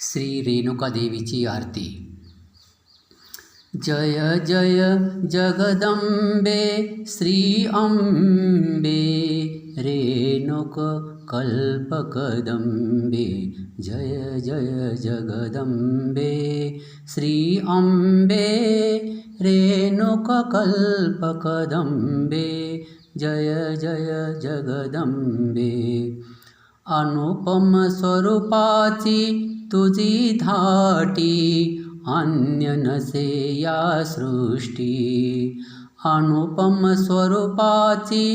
श्री रेणुकादेवीची आरती। जय जय जगदंबे श्री अंबे रेणुक कल्पकदंबे। जय जय जगदंबे श्री अंबे रेणुक कल्पकदंबे। जय जय जगदंबे अनुपम स्वरूपाची तुझी धाटी अन्य नसे या सृष्टी। अनुपम स्वरूपाची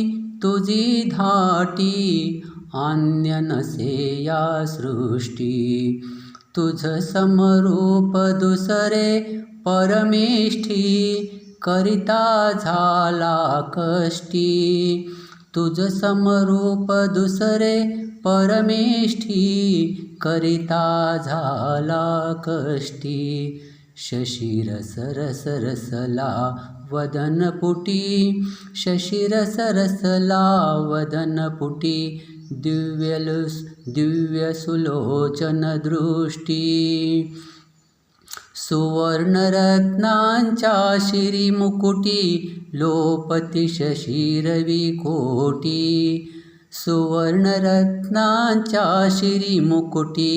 तुझी धाटी अन्य नसे या सृष्टी। तुझ समरूप दुसरे परमेष्ठी करिता झाला कष्टी। तुझ समरूप दुसरे परमेष्ठी करिता झाला कष्टी। शशिरस रस रसला वदनपुटी शशिरस रसला वदनपुटी। दिव्य सुलोचन दृष्टी सुवर्णरत्नांच्या शिरीमुकुटी लोपती शशिरवी कोटी। सुवर्णरत्नांच्या शिरीमुकुटी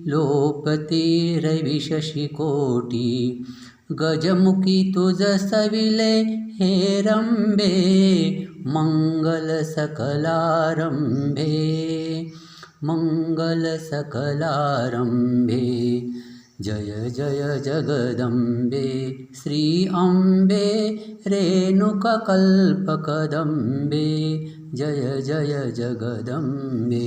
लोपती रवी शशिकोटी। गजमुखी तुझ सविले हेरंबे मंगल सकलारंभे। मंगल सकलारंभे जय जय जगदंबे श्री अंबे रेणुक कल्पकदंबे। जय जय जगदंबे।